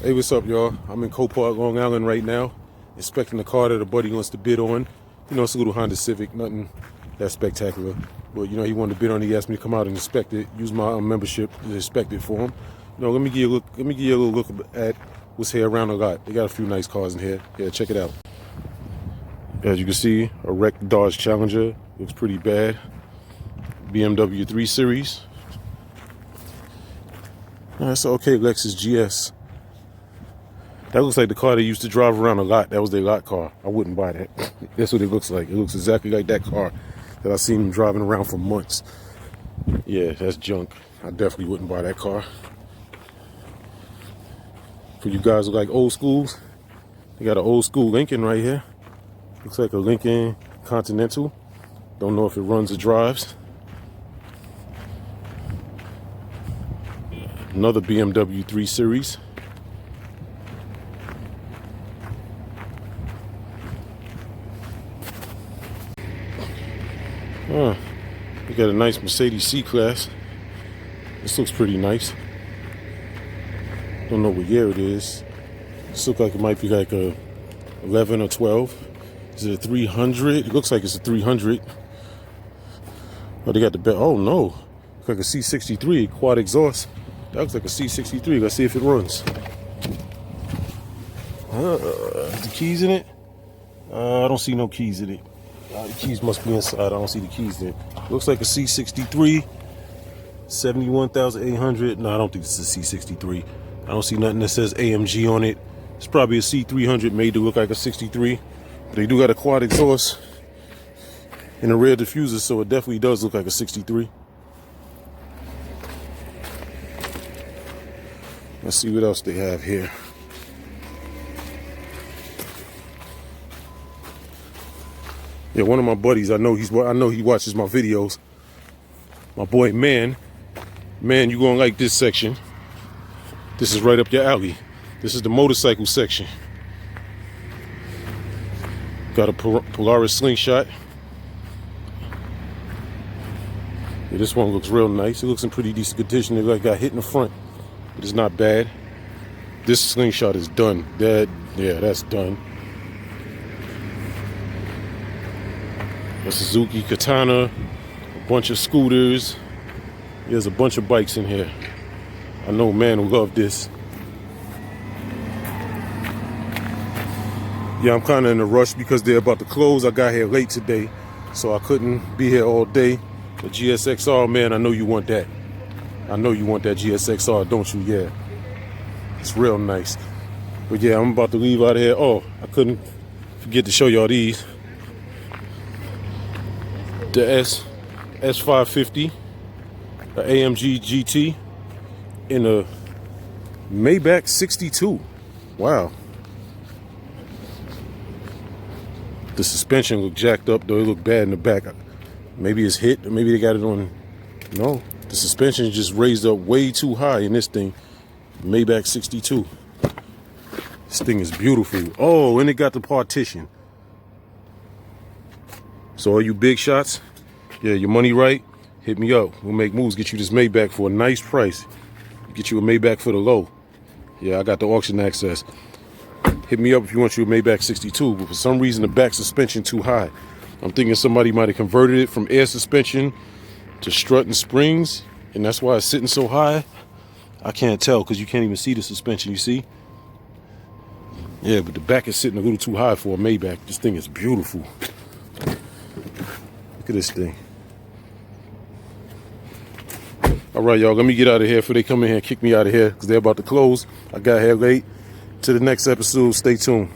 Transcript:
Hey, what's up, y'all? I'm in Copart, Long Island right now, inspecting the car that a buddy wants to bid on. You know, it's a little Honda Civic, nothing that spectacular. But, you know, he wanted to bid on it. He asked me to come out and inspect it, use my membership to inspect it for him. You know, let me give you a little look at what's here around the lot. They got a few nice cars in here. Yeah, check it out. As you can see, a wrecked Dodge Challenger. Looks pretty bad. BMW 3 Series. That's an okay Lexus GS. That looks like the car they used to drive around a lot. That was their lot car. I wouldn't buy that. That's what it looks like. It looks exactly like that car that I've seen them driving around for months. Yeah, that's junk. I definitely wouldn't buy that car. For you guys who like old schools, they got an old school Lincoln right here. Looks like a Lincoln Continental. Don't know if it runs or drives. Another BMW 3 Series. We got a nice Mercedes C-Class. This looks pretty nice. Don't know what year it is. This looks like it might be like a 11 or 12. Is it a 300? It looks like it's a 300. Oh, they got the bed. Oh no, looks like a C63 quad exhaust. That looks like a C63. Let's see if it runs. The keys in it? I don't see no keys in it. The keys must be inside. I don't see the keys in it. Looks like a C63, 71,800. No, I don't think this is a C63. I don't see nothing that says AMG on it. It's probably a C300 made to look like a 63. But they do got a quad exhaust and a rear diffuser, so it definitely does look like a 63. Let's see what else they have here. Yeah, one of my buddies, I know he watches my videos. My boy, Man, you gonna like this section. This is right up your alley. This is the motorcycle section. Got a Polaris Slingshot. Yeah, this one looks real nice. It looks in pretty decent condition. It like got hit in the front, but it's not bad. This Slingshot is done. That's done. A Suzuki Katana, a bunch of scooters. There's a bunch of bikes in here. I know Man will love this. Yeah, I'm kind of in a rush because they're about to close. I got here late today, so I couldn't be here all day. The GSXR, man, I know you want that. I know you want that GSXR, don't you? Yeah, it's real nice. But yeah, I'm about to leave out of here. Oh, I couldn't forget to show y'all these. The S550, the AMG GT, in a Maybach 62. Wow. The suspension looked jacked up, though. It looked bad in the back. Maybe it's hit, or maybe they got it on. No, the suspension is just raised up way too high in this thing. Maybach 62. This thing is beautiful. Oh, and it got the partition. So all you big shots, yeah, your money right, hit me up. We'll make moves, get you this Maybach for a nice price. Get you a Maybach for the low. Yeah, I got the auction access. Hit me up if you want you a Maybach 62, but for some reason the back suspension too high. I'm thinking somebody might have converted it from air suspension to strut and springs, and that's why it's sitting so high. I can't tell because you can't even see the suspension, you see? Yeah, but the back is sitting a little too high for a Maybach. This thing is beautiful. Look at this thing. All right, y'all, let me get out of here before they come in here and kick me out of here because they're about to close. I got here late. To the next episode, stay tuned.